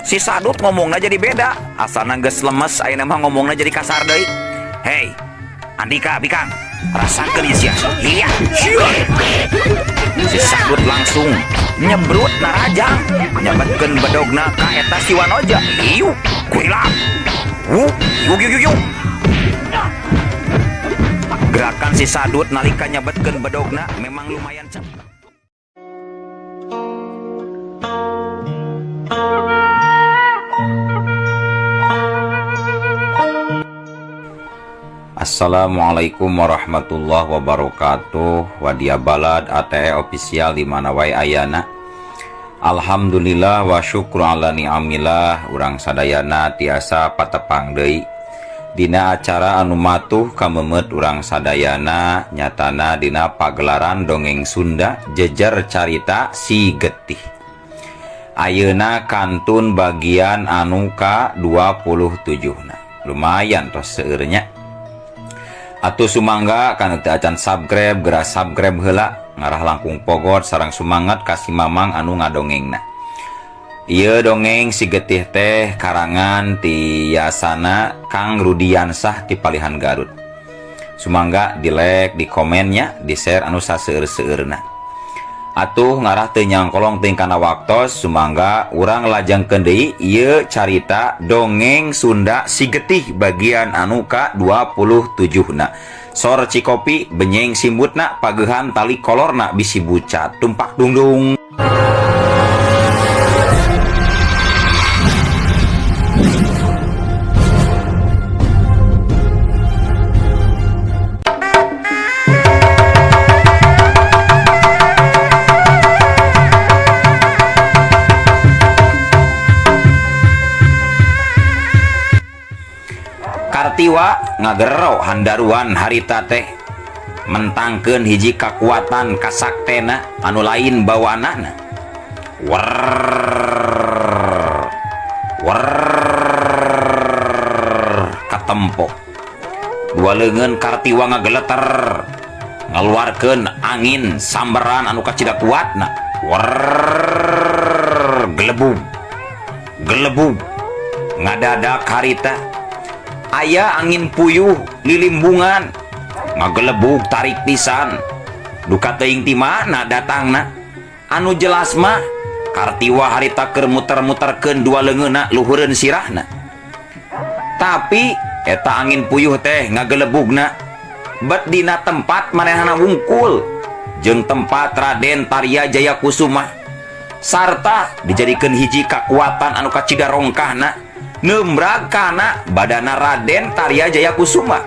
Si Sadut ngomongnya jadi beda. Asalna geus lemes, ayeuna mah ngomongnya jadi kasar deui. Hei, Andika, Bikang, rasakeun ieu sia. Iya. Si Sadut langsung nyebrut narajang, nyabetkeun bedogna ka eta si Wanoja. Iu, kuilang. Yuk. Gerakan si Sadut nalika nyabetkeun bedogna memang lumayan cepat. Assalamualaikum warahmatullahi wabarakatuh. Wadia balad ATE official di mana wae ayana. Alhamdulillah wa syukru ala ni'amillah. Urang sadayana tiasa patepang deui dina acara anu matuh kamemet urang sadayana, nyatana dina pagelaran dongeng Sunda jejer carita Si Getih. Ayeuna kantun bagian anu ka 27. Lumayan tos seueurnya. Atuh sumangga kana teu acan subscribe, geura subscribe heula, ngarah langkung pogot sareng sumanget kasih mamang anu ngadongengna. Ieu dongeng Si Getih teh karangan ti yasana Kang Rudiansah ti Palihan Garut. Sumangga di like, di komennya, di share anu saseueur-seueurna. Atuh ngarah teu nyangkolong teuing kana waktos, sumangga urang lajengkeun deui ieu carita dongeng Sunda Si Getih bagian anu ka 27na. Sor cikopi benyeng simbutna pagehan tali kolorna bisi bucat tumpak dungdung. Kartiwa ngagero handaruan harita teh mentangkeun hiji kakuatan kasaktena anu lain bawanana. Katempo dua leungeun Kartiwa ngageleter ngaluarkeun angin samberan anu kacida kuatna. Gelebug ngadadak harita aya angin puyuh lilimbungan ngagelebug tarik pisan duka teuing ti mana datangna. Anu jelas mah Kartiwa harita keur muter-muterkeun dua leungeunna luhureun sirahna, tapi eta angin puyuh teh ngagelebugna bet dina tempat manehna wungkul jeung tempat Raden Tarya Jayakusuma sarta dijadikeun hiji kakuatan anu kacida rongkahna nembrag kana badana Raden Tarya Jayakusuma.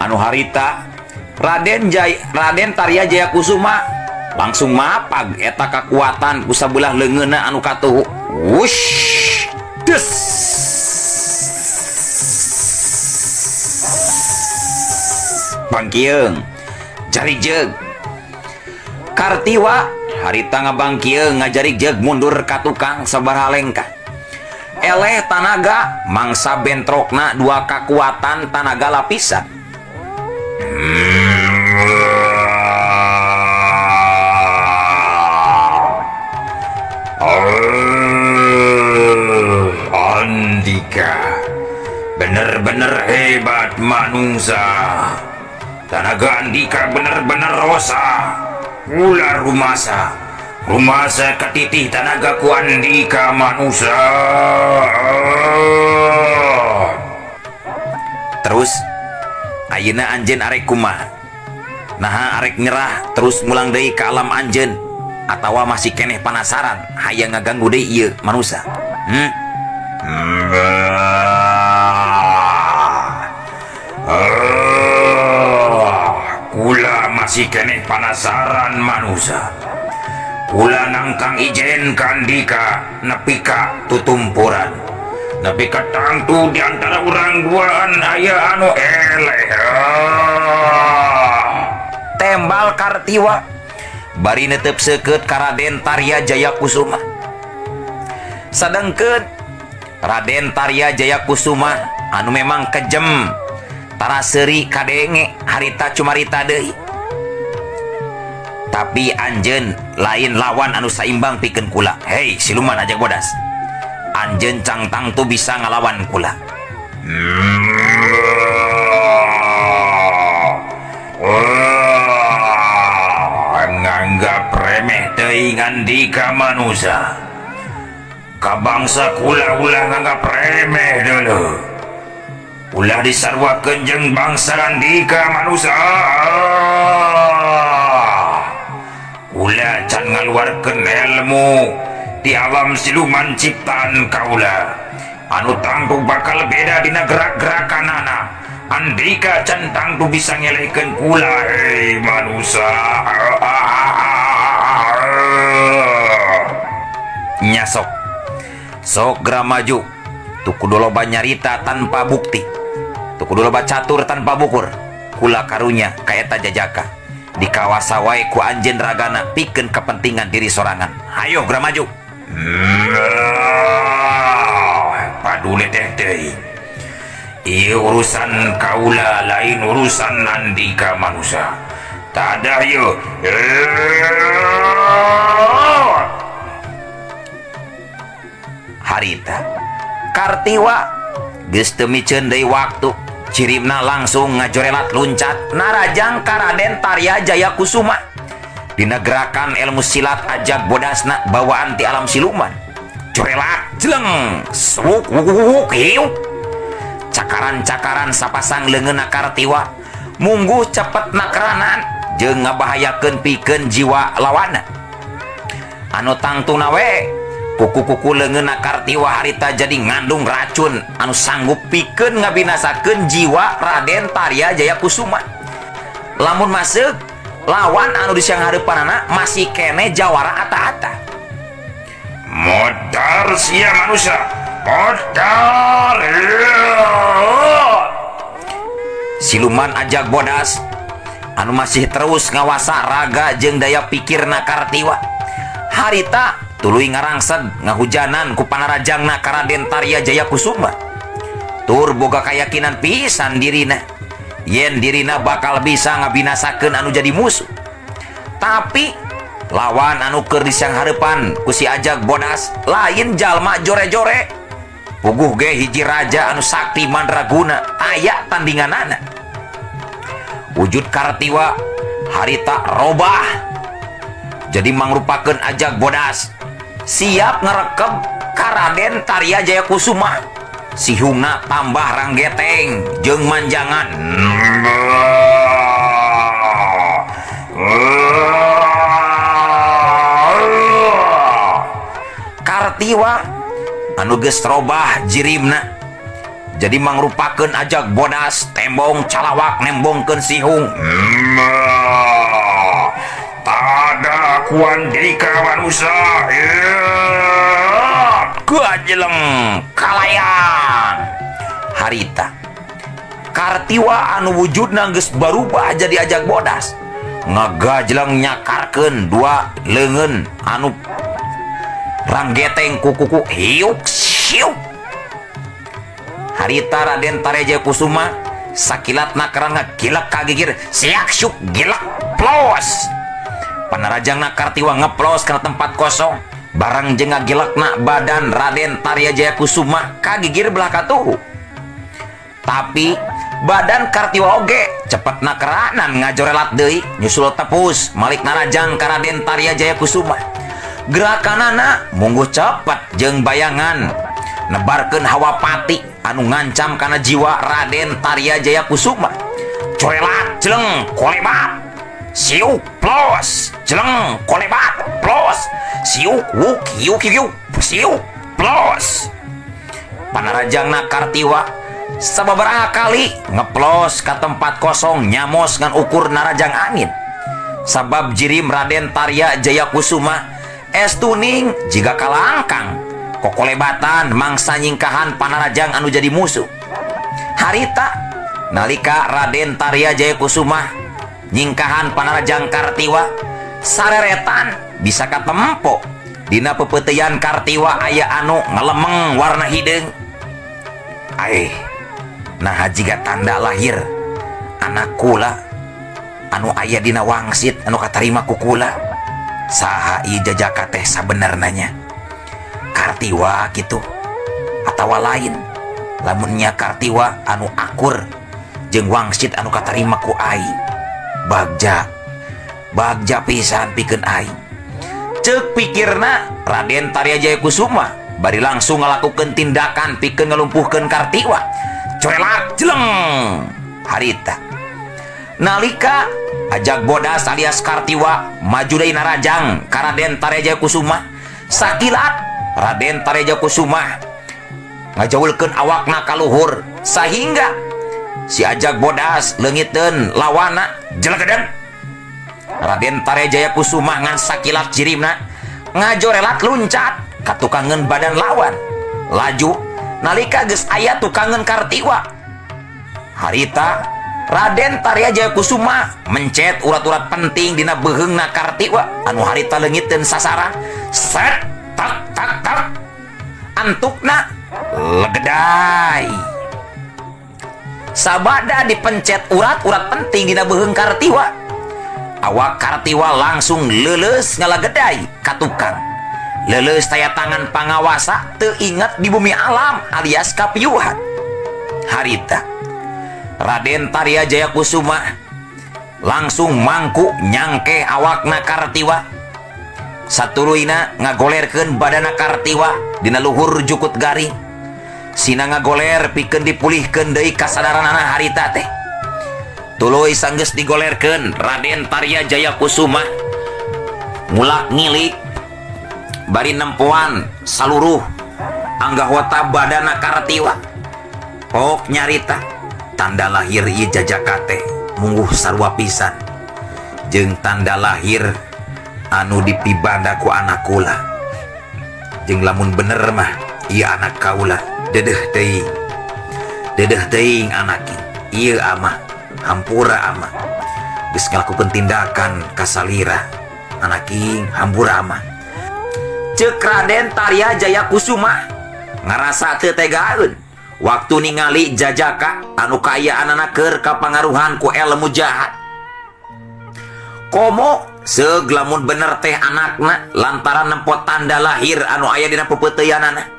Anu harita Raden Tarya Jayakusuma langsung mapag eta kakuatan ku sabelah leungeunna anu katuhu. Wush des bangkieung jari jeug. Kartiwa harita ngabangkieung ngajarik jeug mundur ka tukang sabaraha lengkah. Eleh tanaga mangsa bentrokna dua kakuatan tanaga lapisan. Andika bener-bener hebat manungsa. Tanaga Andika bener-bener rosa. Ular rumasa ketitih tanaga ku Andika manusia. Terus ayeuna anjeun arek kumaha? Naha arek nyerah terus mulang deui ka alam anjeun atawa masih keneh penasaran hayang ngaganggu deui ieu manusia? Kula masih keneh penasaran manusia. Kula nangkang ijen Kandika nepi ka tutumpuran, nepi ka tangtu di antara urang duaan aya anu eleh. Tembal Kartiwa bari netep seukeut ka Raden Tarya Jayakusuma. Sadengkeun Raden Tarya Jayakusuma anu memang kejem tara seuri kadenge harita cumarita deui. Tapi anjeun lain lawan anu saimbang pikeun kula. Hei siluman ajak bodas, anjeun cangtang tuh bisa ngalawan kula. Nganggap remeh teuing andika manusia. Ka bangsa kula ulah nganggap remeh dulu. Ulah disarwakeun jeung bangsa andika manusia. Ulah can ngaluarkeun ilmu di alam siluman ciptaan kaula. Anu tangtu bakal beda dina gerak-gerakanana. Andika can tangtu bisa ngelehkeun kula manusia. Nyasok sok gra maju tu kudu loba nyarita tanpa bukti, tu kudu loba catur tanpa bukur. Kula karunya kaeta jajaka di kawasa wae ku anjeun ragana pikeun kepentingan diri sorangan. Hayo gra maju. Paduli teh teuing. Ieu urusan kaula lain urusan andika manusia. Tada ieu. Harita Kartiwa geus teu miceun deui waktu, cirimna langsung ngajorelat luncat narajang ka Raden Tarya Jayakusuma. Dina gerakan ilmu silat ajag bodasna bawaan ti alam siluman. Jorelat jeleng swuk wuk hiu. Cakaran-cakaran sapasang leungeunna Kartiwa mungguh cepet nakeranan jeung ngabahayakeun pikeun jiwa lawanna. Anu tangtuna we kuku-kuku leungeunna Kartiwa harita jadi ngandung racun anu sanggup pikeun ngabinasakeun jiwa Raden Tarya Jayakusuma. Lamun masuk lawan anu di siang hareupanana masih kene jawara ata-ata. Modar sia manusia, modar. Siluman ajag bodas anu masih terus ngawasa raga jeung daya pikirna Kartiwa. Harita tuluy ngarangsed ngahujanan ku panarajangna ka Raden Tarya Jayakusuma. Tur boga kayakinan pisan dirina yen dirina bakal bisa ngabinasakeun anu jadi musuh. Tapi lawan anu keur di siang hareupan ku si ajag bodas lain jalma jore-jore. Puguh ge hiji raja anu sakti mandraguna aya tandinganana. Wujud Kartiwa harita robah jadi mangrupakeun ajag bodas siap ngerekep ka Raden Tarya Jayakusuma. Sihungna tambah ranggeteng jeung manjangan. Kartiwa anu geus robah jirimna jadi mangrupakeun ajag bodas tembong calawak nembongkeun sihung. Tada kuandika manusia. Gajeleng kalayan. Harita Kartiwa anu wujudna geus barubah jadi ajag bodas ngagajeleng nyakarkeun dua leungeun anu ranggeteng kukuku hiuk siuk. Harita Raden Tarya Jayakusuma sakilatna kerang ngagilek kagigir siak syuk gilek plos. Panarajangna Kartiwa ngeplos kana tempat kosong barang jeung ngagilekna badan Raden Tarya Jayakusuma kagigir belah katuhu. Tapi badan Kartiwa oge cepet nakeranan ngajorelat deui nyusul tepus malik narajang ka Raden Tarya Jayakusuma. Gerakanana mungguh cepet jeung bayangan nebarkeun hawa pati anu ngancam kana jiwa Raden Tarya Jayakusuma. Corelat jeleng kolebat siuk plos jeleng kolebat plos siuk wuk hiuk hiuk siuk plos. Panarajangna Kartiwa sababaraha kali ngeplos ka tempat kosong nyamos ngan ukur narajang angin. Sabab jirim Raden Tarya Jayakusuma estuning jiga kalangkang kokolebatan mangsa nyingkahan panarajang anu jadi musuh. Harita nalika Raden Tarya Jayakusuma nyingkahan panarajang Kartiwa sareretan bisa katempo dina pepeuteyan Kartiwa aya anu ngalemeng warna hideung. Nah jiga tanda lahir anak kula anu aya dina wangsit anu katarima ku kula. Saha ieu jajaka teh sabenernanya Kartiwa gitu atawa lain lamunnya Kartiwa anu akur jeung wangsit anu katarima ku aing. Bagja pisan pikeun aing. Ceuk pikirna Raden Tarya Jayakusuma bari langsung ngalakukeun tindakan pikeun ngalumpuhkeun Kartiwa. Corelat jeleng harita nalika ajag bodas alias Kartiwa maju deui narajang ka Raden Tarya Jayakusuma. Sakilat Raden Tarya Jayakusuma ngajaulkeun awakna ka luhur sahingga si ajag bodas leungiteun lawana jelegedan. Raden Tarya Jayakusuma ngan sakilat jirimna ngajorelat luncat ka tukangeun badan lawan. Laju nalika geus aya tukangeun Kartiwa harita Raden Tarya Jayakusuma mencet urat-urat penting dina beheungna Kartiwa anu harita leungiteun sasaran. Set tak tak tak antukna legedai. Sabada dipencet urat-urat penting dina beheung Kartiwa, awak Kartiwa langsung leuleus ngalagedai ka tukang. Leuleus taya tangan pangawasa teu inget di bumi alam alias kapiuhan. Harita Raden Tarya Jayakusuma langsung mangku nyangke awakna Kartiwa. Satuluina ngagolerkeun badana Kartiwa dina luhur jukut garing. Sina ngagoler pikeun dipulihkeun deui kasadaranana harita teh. Tuluy sanggeus digolerkeun Raden Tarya Jayakusuma mulak ngilik bari nempoan saluruh anggahota badana Kartiwa. Pok nyarita tanda lahir ieu jajaka teh mungguh sarua pisan jeung tanda lahir anu dipibanda ku anak kula. Jeung lamun bener mah ieu anak kaula dedeh teuing anak ieu amah hampura amah geus ngalakukeun tindakan kasalira anaking hampura amah. Ceuk Raden Tarya Jayakusuma ngarasa teu tegaeun waktu ningali jajaka anu kaayaan keur kapangaruhan ku ilmu jahat. Komo seug lamun bener teh anakna lantaran nempot tanda lahir anu aya dina pepeuteyanana.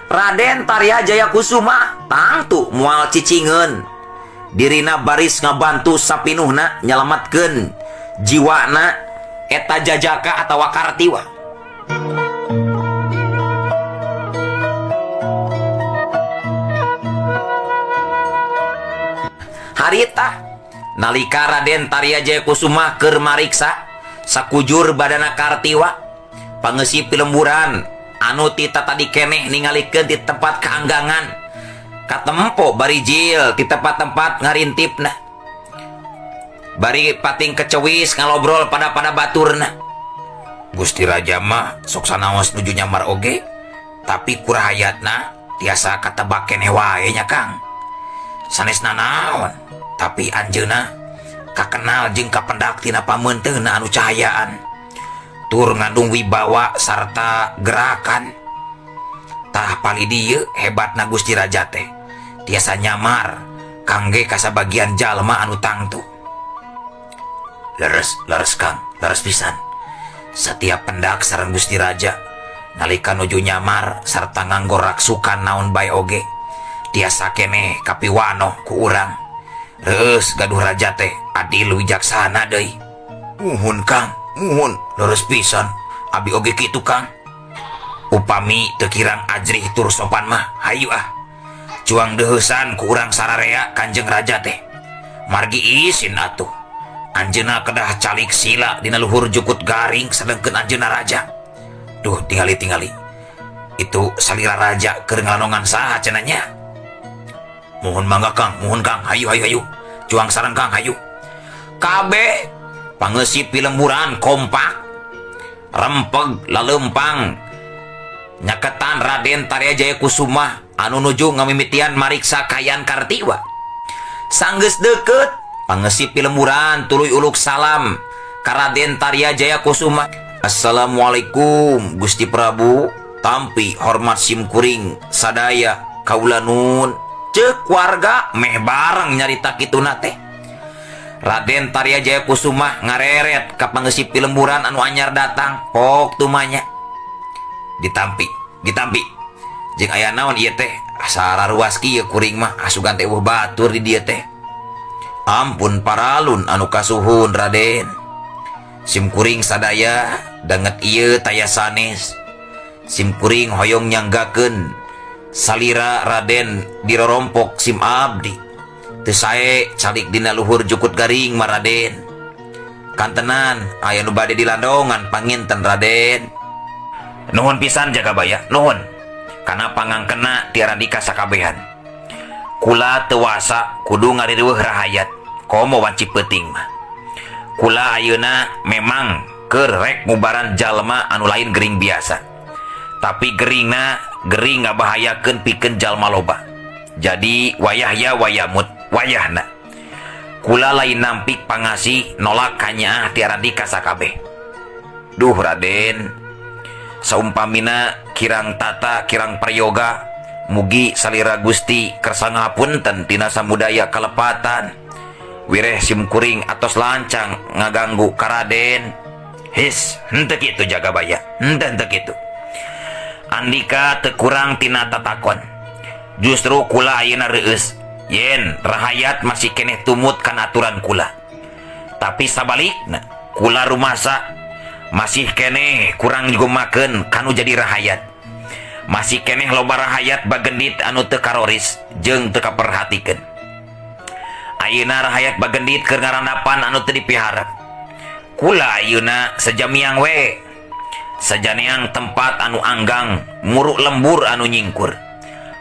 Raden Tarya Jayakusuma tangtu moal cicingeun dirina baris ngabantu sapinuhna nyalametkeun jiwana eta jajaka atawa Kartiwa. Harita nalika Raden Tarya Jayakusuma keur mariksa sakujur badana Kartiwa, pangeusip pilemburan anu ti tadi keneh ningalikeun di tempat kaanggangan katempo bari jil di tempat-tempat ngarintipna bari pating kecewis ngalobrol pada baturna. Gusti Raja mah sok sanaos nuju nyamar oge tapi kurahayatna tiasa katebak keneh wae nya Kang. Sanesna naon tapi anjeunna kakenal jeung kapendak tina pameunteunna anu cahayaan tur ngandung wibawa sarta gerakan. Tah pali dieu hebatna Gusti Raja teh tiasa nyamar kangge kasabagian jalma anu tangtu. Leres Kang, leres pisan. Setiap pendak sareng Gusti Raja nalika nuju nyamar sarta nganggo raksukan naon bae oge tiasa keneh kapiwanoh ku urang. Reus gaduh raja teh adil wijaksana deui. Muhun Kang, muhun, leres pisan. Abi oge kitu Kang. Upami teu kirang ajrih tur sopan mah hayu cuang deuheusan ku urang sararea Kanjeng Raja teh. Margi isin atuh. Anjeunna kedah calik sila dina luhur jukut garing sadengkeun anjeunna raja. Duh tingali. Itu salira raja keur ngalanongan saha cenanya? Mohon mangga Kang, mohon Kang, hayu. Cuang sareng Kang, hayu. Kabeh pangeusip pilemburan kompak, rempeg laleumpang nyaketan Raden Tarya Jayakusuma anu nuju ngamimitian mariksa kayan Kartiwa. Sanggeus deukeut pangeusip pilemburan tuluy uluk salam ka Raden Tarya Jayakusuma. Assalamualaikum Gusti Prabu, tampi hormat simkuring sadaya kaula nuhun. Ceuk warga meh bareng nyarita kituna teh. Raden Tarya Jayakusuma ngareret ka pangeusip pilemburan anu anyar datang pok tumanya. Ditampi. Jeung aya naon ieu teh? Sararuas kieu kuring mah asugan teh batur di dieu teh. Ampun paralun anu kasuhun Raden. Sim kuring sadaya danget ieu taya sanes. Sim kuring hoyong nyanggakeun salira Raden dirorompok sim abdi. Teu sae calik dina luhur jukut garing mah Raden. Kantenan aya nu bade dilandongan panginten Raden. Nuhun pisan Jagabaya, nuhun. Kana pangangkena ti Arandika sakabehan. Kula teu wasa kudu ngariweuh rahayat, komo wanci peuting mah. Kula ayeuna memang keur rek ngubaran jalma anu lain gering biasa. Tapi geringna gering ngabahayakeun pikeun jalma loba. Jadi wayah ya wayamut, wayahna. Kula lain nampik pangasih nolak kanyaah ti Arandika sakabeh. Duh Raden, saumpamina kirang tata kirang prayoga mugi salira Gusti kersa ngapunten tina samudaya kalepatan. Wireh sim kuring atos lancang ngaganggu ka Raden. His, henteu kitu Jagabaya, henteu kitu. Andika teu kurang tina tatakon. Justru kula ayeuna reueus yen rahayat masih keneh tumut kan aturan kula. Tapi sabalikna kula rumasa masih keneh kurang ngumakeun kanu jadi rahayat. Masih keneh loba rahayat bagendit anu teu karoris jeung teu kaperhatikeun. Ayeuna rahayat bagendit keur ngarandapan anu teu dipihara. Kula ayeuna sajamiang we. Sajaneang tempat anu anggang, muruk lembur anu nyingkur.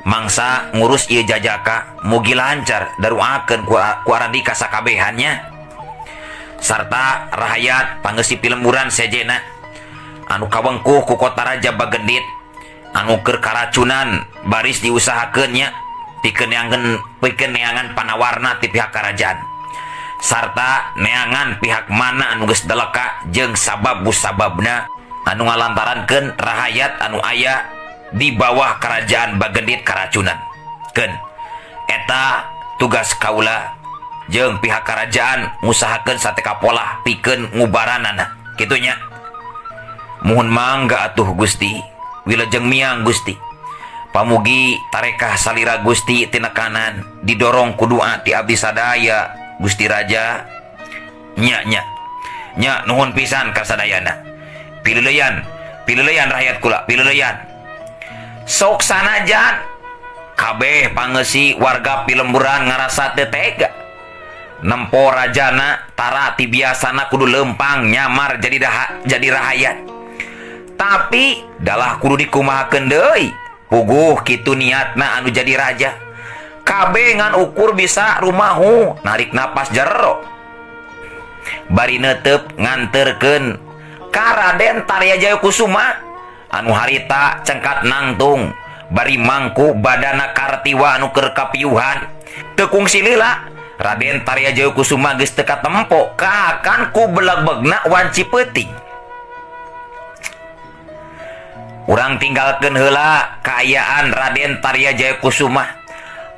Mangsa ngurus ieu jajaka mugi lancar daruakeun ku Arandika sakabehannya. Sarta rahayat pangeusip lemburan sejena anu kawengkuh ku kota raja bagendit anu keur karacunan baris diusahakeunnya pikeun neangan panawarna ti pihak kerajaan sarta neangan pihak mana anu geus deleka jeung sabab-sababna anu ngalantarankeun rahayat anu aya di bawah kerajaan bagendit karacunan. Keun eta tugas kaula jeung pihak kerajaan ngusahakeun sateka pola pikeun ngubaranana kitunya. Muhun mangga atuh Gusti, wilujeng miang Gusti. Pamugi tarekah salira Gusti tinekanan didorong ku doa ti abdi sadaya Gusti Raja. Nya nuhun pisan ka sadayana. Pileuleyan rakyat kula, pileuleyan. Sok sanajan kabeh pangeusi warga Pilemburan ngarasa teu tega. Nempo rajana tara ti biasana kudu lempang nyamar jadi rahayat. Tapi dalah kudu dikumahakeun deui. Puguh kitu niatna anu jadi raja. Kabeh ngan ukur bisa rumahu narik napas jero. Bari neuteup nganterkeun ka Raden Taryajaya Kusuma anu harita cengkat nangtung bari mangku badana Kartiwa anu keur kapiuhan. Teu kungsi lila Raden Taryajaya Kusuma geus teu katempo kaakan ku beleg-begna wanci peuting. Urang tinggalkeun heula kaayaan Raden Taryajaya Kusuma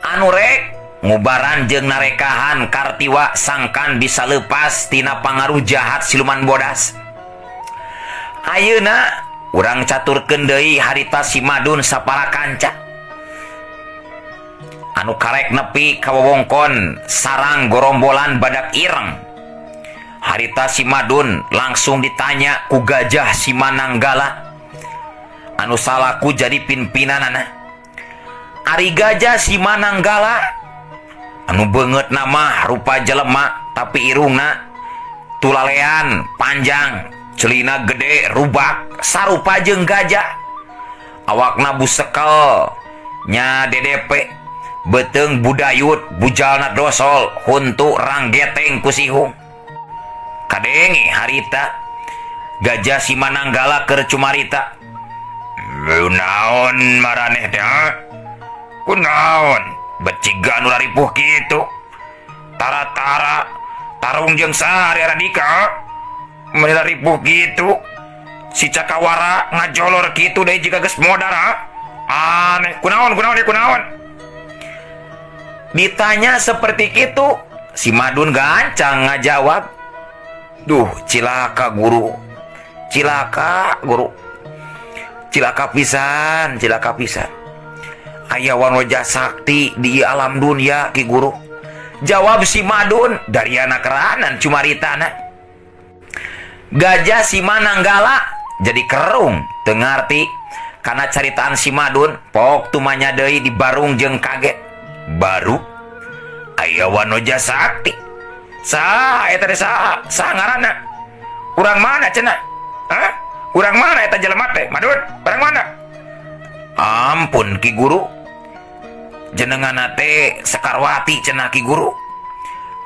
anu rek ngubaran jeung narekahan Kartiwa sangkan bisa leupas tina pangaruh jahat siluman bodas. Ayeuna urang caturkeun deui harita si Madun saparakanca anu karek nepi ka wewengkon sarang gorombolan badak ireng. Harita si Madun langsung ditanya ku Gajah Simananggala anu salaku jadi pimpinanana. Ari Gajah Simananggala anu beungeut nama rupa jelema tapi irungna tulalean panjang, celina gede rubak sarupa jeung gajah. Awakna busekel nya DDP, beteung budayut, bujalna dosol, huntu ranggeteng ku sihung. Kadengi harita Gajah Simananggala keur cumarita. Naon maraneh teh? Kunaon? Beciga nu laripuh kitu. Tara-tara tarung jeung sahari Arandika. Mun laripuh kitu. Si Cakawara ngajolor kitu deui jiga geus modar. Aneh, kunaon? Ditanya seperti itu, si Madun gancang ngajawab. Duh, cilaka guru. Cilaka pisan. aya wanoja sakti di alam dunia Ki Guru? Jawab si Madun dari anak keranan cumaritana. Gajah si Mananggala jadi kerung teu ngarti karena caritaan si Madun. Pok tumanya deui di barung jeung kaget. Baru aya wanoja sakti. Saha eta teh saha? Saha ngaranna? Urang mana cenah? Hah? Urang mana eta jelema teh? Madun, urang mana? Ampun Ki Guru. Jenenganna teh Sekarwati cenah Ki Guru.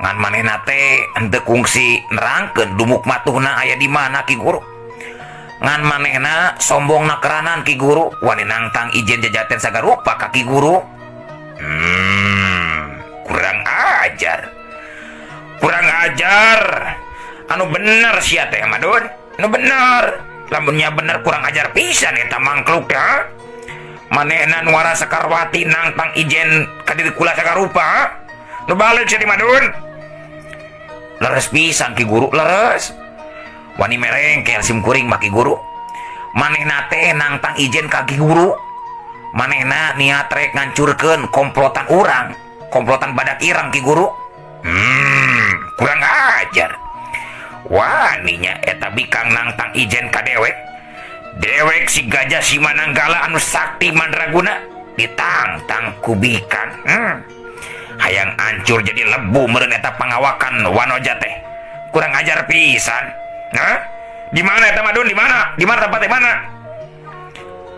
Ngan manehna teh henteu kungsi nerangkeun dumuk matuhna aya di mana Ki Guru. Ngan manehna sombongna keranan Ki Guru, wani nangtang ijen jajaten sagarupa ka Ki Guru. Kurang ajar. Kurang ajar. Anu bener sia teh Madun. Anu bener. Lamunnya bener kurang ajar pisan eta mangkluk teh. Manehna nuara Sekarwati nangtang ijen ka diri kula sagarupa. Nu balik sia di Madun. Leres pisan Ki Guru, leres. Wani merengkel sim kuring mah Ki Guru. Manehna teh nangtang ijen ka Ki Guru. Manehna niat rek ngancurkeun komplotan urang, komplotan badak irang Ki Guru. Kurang ajar. Waninya eta bikang nangtang ijen ka dewek. Dewek si Gajah si Mananggala anu sakti mandraguna ditangtang ku bikang. Hayang ancur jadi lebu meureun eta pangawakan wanoja teh. Kurang ajar pisan. Hah? Di mana eta Madun? Di mana? Di mana tempat di mana?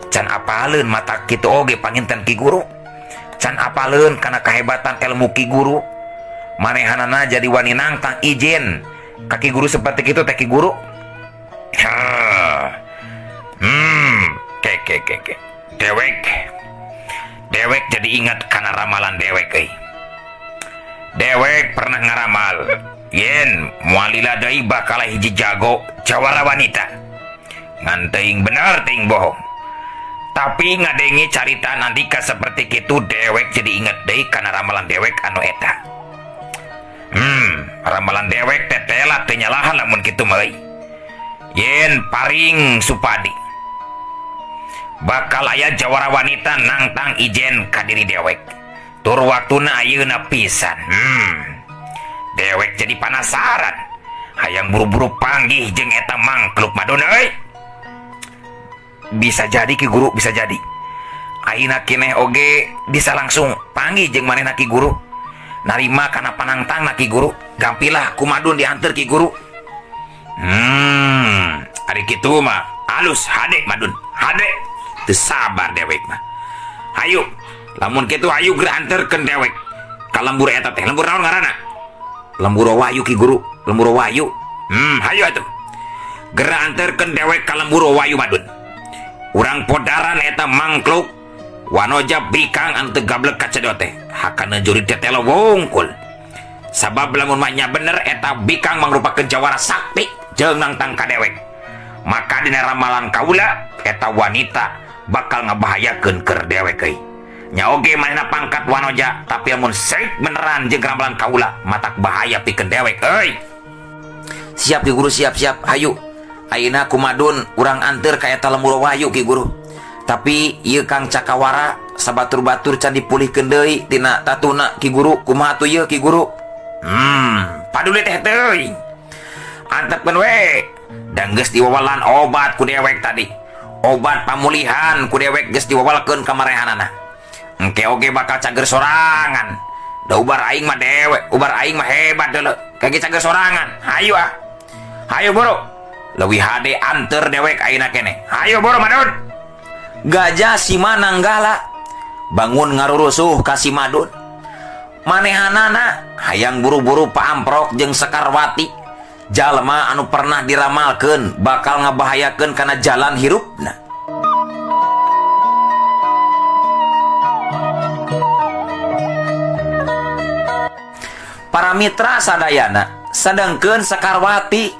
Can apaleun mata kitu oge panginten Ki Guru. Can apaleun kana kahebatan ilmu Ki Guru. Manehanana jadi wani nangtang ijen ka Ki Guru seperti kitu teh Ki Guru. Ke. Dewek jadi ingat kana ramalan dewek euy. Dewek pernah ngaramal yen mualila deui bakal hiji jago jawara wanita. Ngan teuing bener teuing bohong. Tapi ngadengi carita Andika seperti kitu dewek jadi inget deui kana ramalan dewek anu eta. Ramalan dewek teh telat teu nyalahan lamun kitu mah euy. Yen paring supadi bakal aya jawara wanita nangtang ijen ka diri dewek. Tur waktuna ayeuna pisan. Dewek jadi penasaran. Hayang buru-buru panggih jeung eta mangkluk Madun euy. Bisa jadi Ki Guru, bisa jadi. Ayeuna keneh oge bisa langsung panggih jeung manehna Ki Guru. Narima kana panangtangna Ki Guru. Gampilah ku Madun dianter Ki Guru. Ari kitu mah alus hade Madun, hade. Teu sabar dewek mah. Hayu, lamun kitu hayu geura anterkeun dewek ka lembur eta teh. Lembur naon ngaranna? Lembur Wayu Ki Guru, lembur Wayu. Hayu atuh. Geura anterkeun dewek ka lembur Wayu Madun. Urang podaran eta mangkluk wanoja bikang anu teu gablek ka cedot teh. Hakana jurid teh telo wungkul. Sabab lamun mah nya bener eta bikang mangrupakeun jawara sakti jeung nangtang ka dewek. Maka dina ramalan kaula eta wanita bakal ngabahayakeun keur dewek euy. Nya oge manehna pangkat wanoja, tapi amun serik beneran jeung ramalan kaula matak bahaya pikeun dewek euy. Siap Ki Guru, siap. Hayu. Ayeuna ku Madun urang anteur ka eta lembur Wayu Ki Guru. Tapi ieu Kang Cakawara sabatur-batur can dipulihkeun deui tina tatuna Ki Guru. Kumaha atuh ieu Ki Guru? Paduli teh teuing. Antepkeun we. Dan geus diwawalan obat ku dewek tadi. Obat pamulihan ku dewek geus diwawalkeun ka marehanana. Engke oge bakal cager sorangan. Da ubar aing mah dewek, ubar aing mah hebat deuleu. Kage cager sorangan. Hayu ah. Hayu boro. Leuwih hade anter dewek ayeuna keneh. Hayu boro Madun. Gajah si Mananggala bangun ngarurusuh ka si Madun. Manehanana hayang buru-buru paamprok jeung Sekarwati. Jalma anu pernah diramalkeun bakal ngabahayakeun kana jalan hirupna. Para mitra sadayana sadengkeun Sekarwati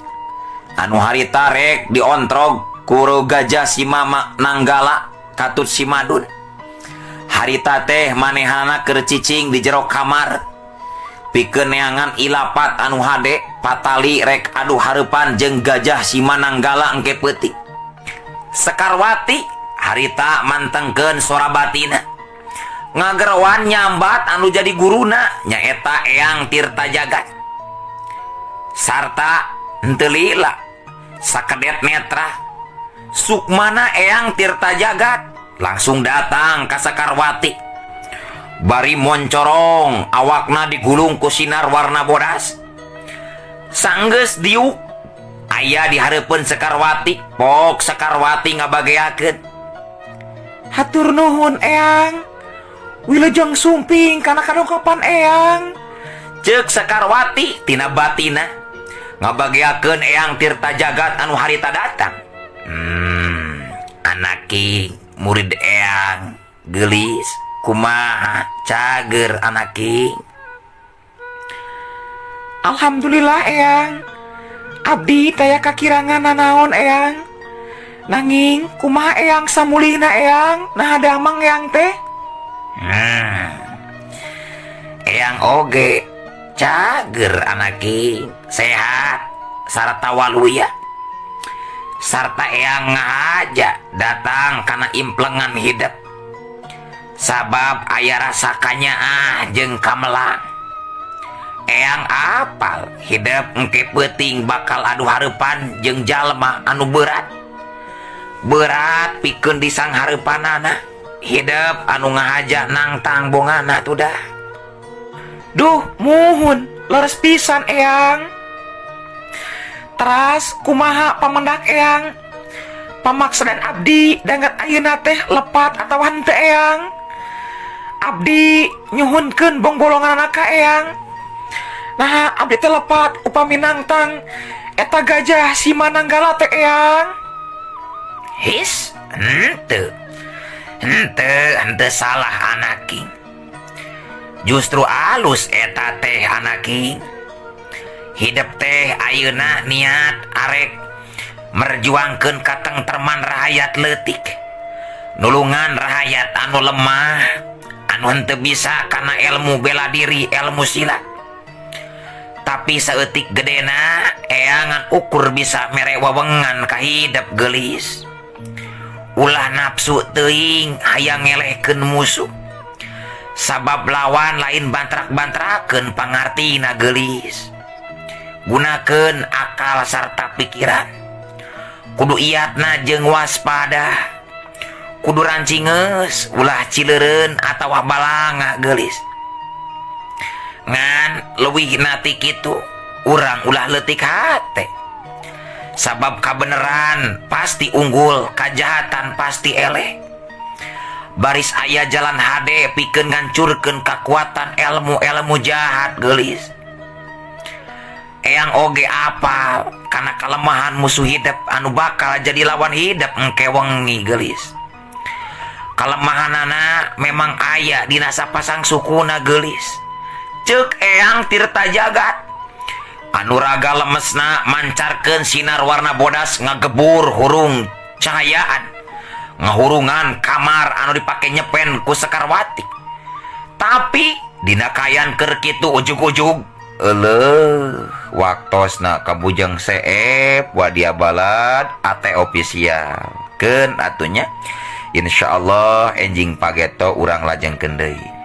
anu harita rek diontrog ku Gajah si Mananggala katut si Madun. Harita teh manehana keur cicing di jero kamar. Pikeun neangan ilapat anu hade patali rek adu hareupan jeung Gajah si Mananggala engke peuting. Sekarwati harita mantengkeun sora batina. ngagerawan nyambat anu jadi guruna nyaeta Eyang Tirta Jagat sarta henteu lila sakedet netra sukmana Eyang Tirta Jagat langsung datang ka Sakarwati bari moncorong awakna digulung ku sinar warna bodas sanggeus diuk aya di hareupeun Sakarwati pok Sakarwati ngabageakeun hatur nuhun Eyang wilujeng sumping kana kadongkapan Eyang ceuk Sakarwati tina batina ngabageakeun Eyang Tirta Jagat anu harita datang anak king murid Eyang gelis kumaha cager anak king Alhamdulillah Eyang abdi taya kakirangan nanaon Eyang nanging kumaha Eyang samulihna Eyang nah damang Eyang teh Eyang oge cager anak king sehat sarta waluya sarta Eyang ngahaja datang karena implengan hidup sabab aya rasa kanyaan jeung kamelang Eyang apal hidup engke peuting bakal adu hareupan jeung jalma anu berat pikeun disang hareupanana hidup anu ngahaja nang tangbongana tuh dah duh muhun leres pisan Eyang teras kumaha pamendak Eyang pamaksadan abdi dangat ayeuna teh lepat atawa henteu Eyang abdi nyuhunkeun bonggolongan anak ka Eyang nah abdi teh lepat upami nangtang eta gajah si Mananggala teh Eyang his henteu salah anak king justru alus eta teh anak king hidup teh ayeuna niat arek merjuangkeun katengtreman rakyat leutik nulungan rakyat anu lemah anu henteu bisa kana ilmu bela diri ilmu silat tapi saeutik gedena Eyangan ukur bisa mere wewengan ka hidup gelis ulah nafsu teuing hayang ngelehkeun musuh sabab lawan lain bantrak-bantrakeun pangartina gelis gunakeun akal sarta pikiran kudu iyatna jeung waspada kudu rancingeus ulah cileureun atawa balanga gelis ngan leuwih nati kitu urang ulah leutik hate sabab kabeneran pasti unggul kajahatan pasti eleh baris aya jalan hade pikeun ngancurkeun kakuatan ilmu jahat gelis Eyang oge apal kana kalemahan musuh hidup anu bakal jadi lawan hidup engke wengi gelis kalemahanana memang aya dina sapasang sukuna gelis ceuk Eyang Tirta Jagat anu raga lemesna mancarkeun sinar warna bodas ngagebur hurung cahayaan ngahurungan kamar anu dipake nyepen ku Sakarwati tapi dina kayan keur kitu ujug-ujug waktosna kabujang seep wadia balad ate official keun atunya insyaallah enjing pageto urang lajengkeun deui